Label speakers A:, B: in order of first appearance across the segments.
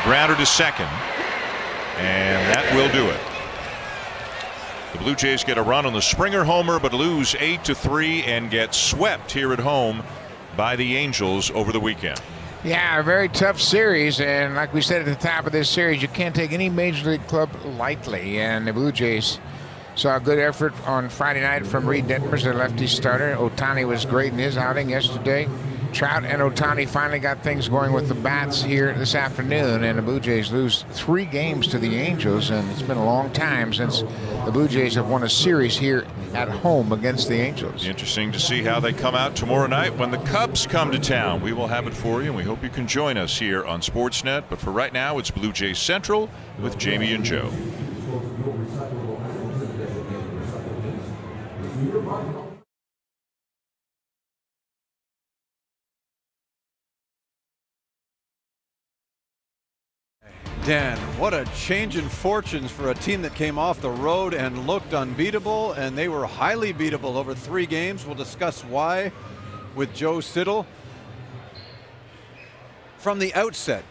A: a grounder to second, and that will do it. The Blue Jays get a run on the Springer homer, but lose 8-3 and get swept here at home by the Angels over the weekend.
B: Yeah, a very tough series, and like we said at the top of this series, you can't take any major league club lightly, and the Blue Jays saw a good effort on Friday night from Reed Detmers, the lefty starter. Ohtani was great in his outing yesterday. Trout and Ohtani finally got things going with the bats here this afternoon, and the Blue Jays lose 3 games to the Angels, and it's been a long time since the Blue Jays have won a series here at home against the Angels.
A: Interesting to see how they come out tomorrow night when the Cubs come to town. We will have it for you, and we hope you can join us here on Sportsnet. But for right now, it's Blue Jays Central with Jamie and Joe.
C: Dan, what a change in fortunes for a team that came off the road and looked unbeatable, and they were highly beatable over 3 games. We'll discuss why with Joe Siddall. From the outset,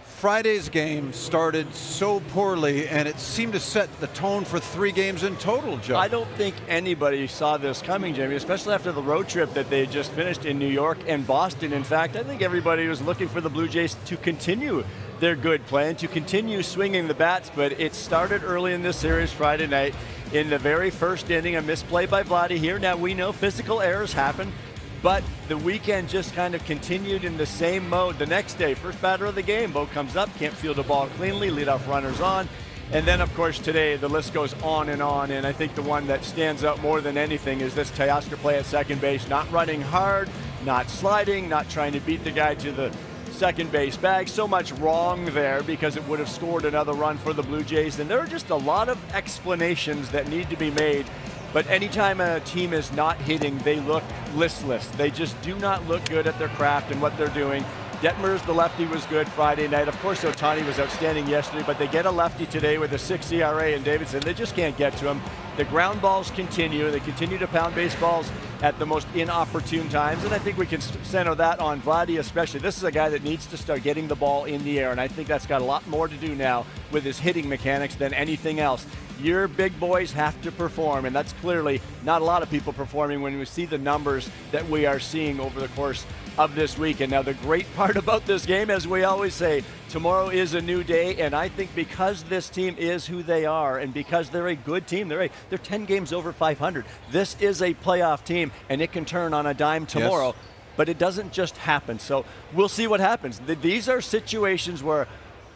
C: Friday's game started so poorly, and it seemed to set the tone for 3 games in total, Joe.
D: I don't think anybody saw this coming, Jamie, especially after the road trip that they just finished in New York and Boston. In fact, I think everybody was looking for the Blue Jays to continue their good plan, to continue swinging the bats, but it started early in this series Friday night. In the very first inning, a misplay by Vladdy here. Now, we know physical errors happen, but the weekend just kind of continued in the same mode. The next day, first batter of the game, Bo comes up, can't field the ball cleanly, leadoff runners on. And then, of course, today, the list goes on, and I think the one that stands out more than anything is this Teoscar play at second base, not running hard, not sliding, not trying to beat the guy to the second base bag. So much wrong there because it would have scored another run for the Blue Jays. And there are just a lot of explanations that need to be made. But anytime a team is not hitting, they look listless. They just do not look good at their craft and what they're doing. Detmers, the lefty, was good Friday night. Of course, Ohtani was outstanding yesterday, but they get a lefty today with a 6 ERA, and Davidson, they just can't get to him. The ground balls continue. They continue to pound baseballs at the most inopportune times, and I think we can center that on Vladdy especially. This is a guy that needs to start getting the ball in the air, and I think that's got a lot more to do now with his hitting mechanics than anything else. Your big boys have to perform, and that's clearly not a lot of people performing when we see the numbers that we are seeing over the course of this week. And now the great part about this game, as we always say, tomorrow is a new day, and I think because this team is who they are and because they're a good team, they're 10 games over 500. This is a playoff team, and it can turn on a dime tomorrow, yes. But it doesn't just happen. So we'll see what happens. These are situations where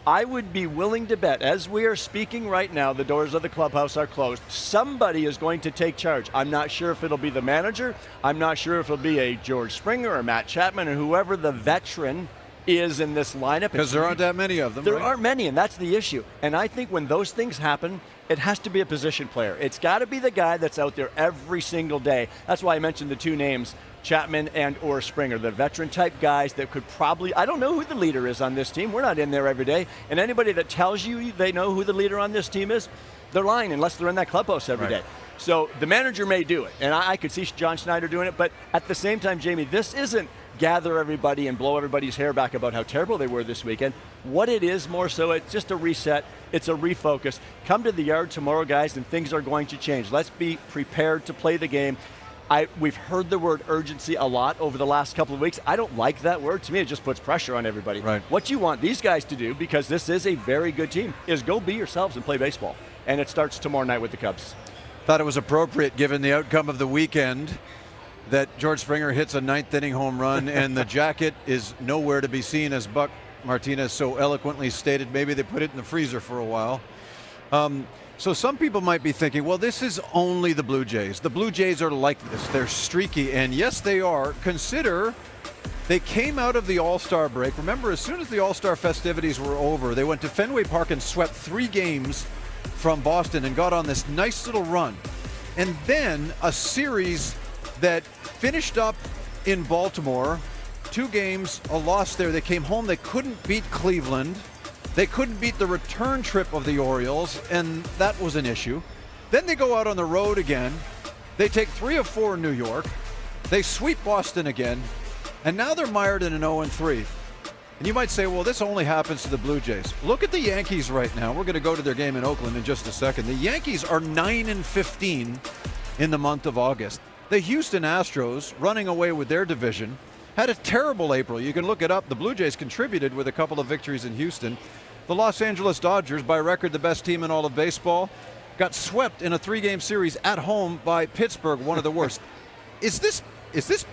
D: I would be willing to bet, as we are speaking right now, the doors of the clubhouse are closed. Somebody is going to take charge. I'm not sure if it'll be the manager. I'm not sure if it'll be a George Springer or Matt Chapman or whoever the veteran is in this lineup.
C: Because there aren't that many of them.
D: There aren't many, and that's the issue. And I think when those things happen, it has to be a position player. It's got to be the guy that's out there every single day. That's why I mentioned the 2 names, Chapman and or Springer, the veteran type guys that could probably, I don't know who the leader is on this team. We're not in there every day. And anybody that tells you they know who the leader on this team is, they're lying unless they're in that clubhouse every day. So the manager may do it, and I could see John Schneider doing it, but at the same time, Jamie, this isn't gather everybody and blow everybody's hair back about how terrible they were this weekend. What it is more so, it's just a reset. It's a refocus. Come to the yard tomorrow, guys, and things are going to change. Let's be prepared to play the game. We've heard the word urgency a lot over the last couple of weeks. I don't like that word. To me, it just puts pressure on everybody.
C: Right.
D: What you want these guys to do, because this is a very good team, is go be yourselves and play baseball. And it starts tomorrow night with the Cubs.
C: Thought it was appropriate, given the outcome of the weekend, that George Springer hits a 9th inning home run and the jacket is nowhere to be seen, as Buck Martinez so eloquently stated. Maybe they put it in the freezer for a while. So some people might be thinking, well, this is only the Blue Jays. The Blue Jays are like this. They're streaky, and yes, they are. Consider they came out of the All-Star break. Remember, as soon as the All-Star festivities were over, they went to Fenway Park and swept 3 games from Boston and got on this nice little run. And then a series that finished up in Baltimore, 2 games, a loss there. They came home, they couldn't beat Cleveland. They couldn't beat the return trip of the Orioles, and that was an issue. Then they go out on the road again. They take 3 of 4 in New York. They sweep Boston again, and now they're mired in an 0-3. And you might say, well, this only happens to the Blue Jays. Look at the Yankees right now. We're going to go to their game in Oakland in just a second. The Yankees are 9-15 in the month of August. The Houston Astros, running away with their division, had a terrible April. You can look it up. The Blue Jays contributed with a couple of victories in Houston. The Los Angeles Dodgers, by record the best team in all of baseball, got swept in a 3-game series at home by Pittsburgh, one of the worst. Is this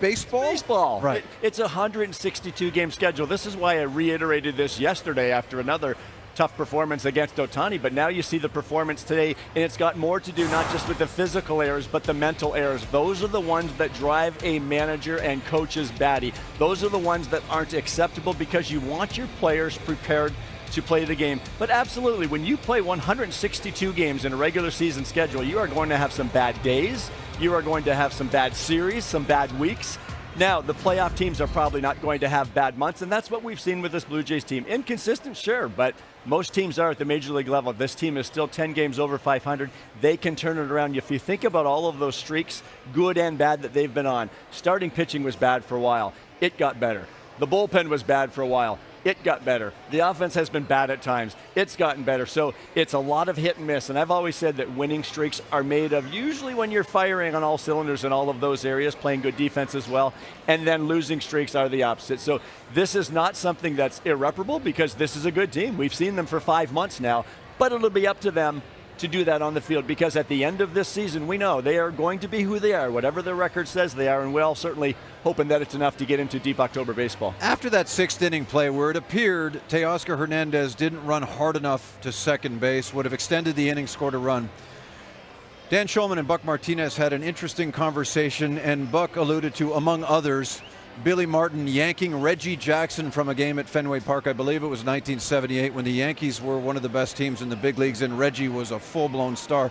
C: baseball?
D: Baseball.
C: Right.
D: It's a 162-game schedule. This is why I reiterated this yesterday after another tough performance against Ohtani, but now you see the performance today, and it's got more to do not just with the physical errors, but the mental errors. Those are the ones that drive a manager and coaches batty. Those are the ones that aren't acceptable because you want your players prepared to play the game. But absolutely, when you play 162 games in a regular season schedule, you are going to have some bad days. You are going to have some bad series, some bad weeks. Now, the playoff teams are probably not going to have bad months, and that's what we've seen with this Blue Jays team. Inconsistent, sure, but most teams are at the major league level. This team is still 10 games over 500. They can turn it around. If you think about all of those streaks, good and bad, that they've been on, starting pitching was bad for a while. It got better. The bullpen was bad for a while. It got better. The offense has been bad at times. It's gotten better. So it's a lot of hit and miss. And I've always said that winning streaks are made of usually when you're firing on all cylinders in all of those areas, playing good defense as well, and then losing streaks are the opposite. So this is not something that's irreparable because this is a good team. We've seen them for 5 months now, but it'll be up to them to do that on the field, because at the end of this season, we know they are going to be who they are. Whatever their record says they are, and we're all certainly hoping that it's enough to get into deep October baseball.
C: After that 6th inning play where it appeared Teoscar Hernandez didn't run hard enough to second base, would have extended the inning, scored a run. Dan Shulman and Buck Martinez had an interesting conversation, and Buck alluded to, among others, Billy Martin yanking Reggie Jackson from a game at Fenway Park. I believe it was 1978 when the Yankees were one of the best teams in the big leagues and Reggie was a full-blown star.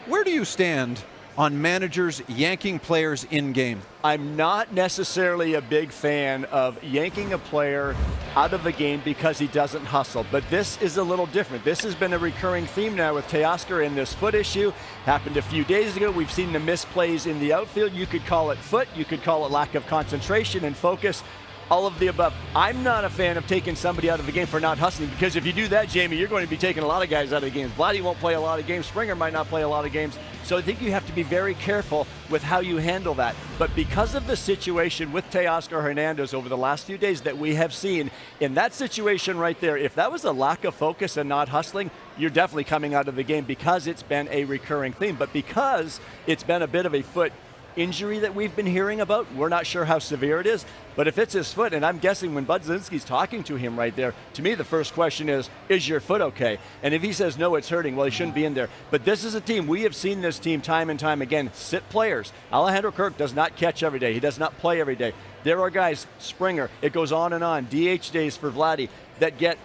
C: Where do you stand on managers yanking players in game?
D: I'm not necessarily a big fan of yanking a player out of the game because he doesn't hustle, but this is a little different. This has been a recurring theme now with Teoscar in this foot issue. Happened a few days ago. We've seen the misplays in the outfield. You could call it foot. You could call it lack of concentration and focus. All of the above. I'm not a fan of taking somebody out of the game for not hustling, because if you do that, Jamie, you're going to be taking a lot of guys out of the games. Vladdy won't play a lot of games. Springer might not play a lot of games. So I think you have to be very careful with how you handle that. But because of the situation with Teoscar Hernandez over the last few days that we have seen, in that situation right there, if that was a lack of focus and not hustling, you're definitely coming out of the game, because it's been a recurring theme. But because it's been a bit of a foot injury that we've been hearing about, we're not sure how severe it is, but if it's his foot, and I'm guessing when Bud Zielinski's talking to him right there, to me the first question is your foot okay? And if he says no, it's hurting, well, he shouldn't be in there. But this is a team, we have seen this team time and time again sit players. Alejandro Kirk does not catch every day. He does not play every day. There are guys, Springer, it goes on and on, DH days for Vladdy, that get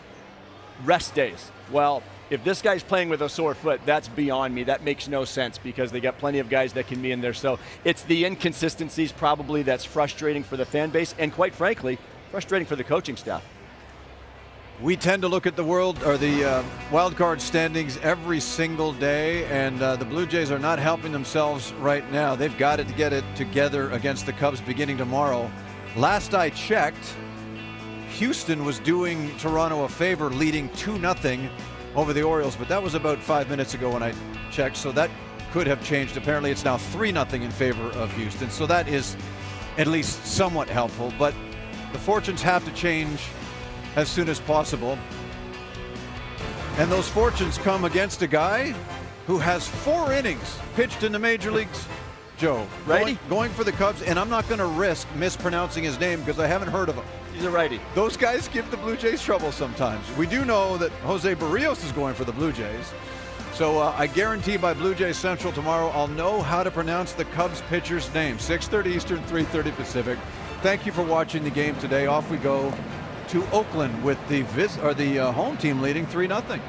D: rest days. Well, if this guy's playing with a sore foot, that's beyond me. That makes no sense, because they got plenty of guys that can be in there. So it's the inconsistencies probably that's frustrating for the fan base, and quite frankly, frustrating for the coaching staff.
C: We tend to look at the wild card standings every single day, and the Blue Jays are not helping themselves right now. They've got to get it together against the Cubs beginning tomorrow. Last I checked, Houston was doing Toronto a favor, leading 2-0 over the Orioles, but that was about 5 minutes ago when I checked, so that could have changed. Apparently it's now 3-0 in favor of Houston, so that is at least somewhat helpful, but the fortunes have to change as soon as possible, and those fortunes come against a guy who has 4 innings pitched in the major leagues. Joe,
D: righty,
C: going for the Cubs, and I'm not going to risk mispronouncing his name because I haven't heard of him.
D: He's a righty.
C: Those guys give the Blue Jays trouble sometimes. We do know that Jose Barrios is going for the Blue Jays. So I guarantee by Blue Jays Central tomorrow, I'll know how to pronounce the Cubs pitcher's name. 6:30 Eastern, 3:30 Pacific. Thank you for watching the game today. Off we go to Oakland with the home team leading 3-0.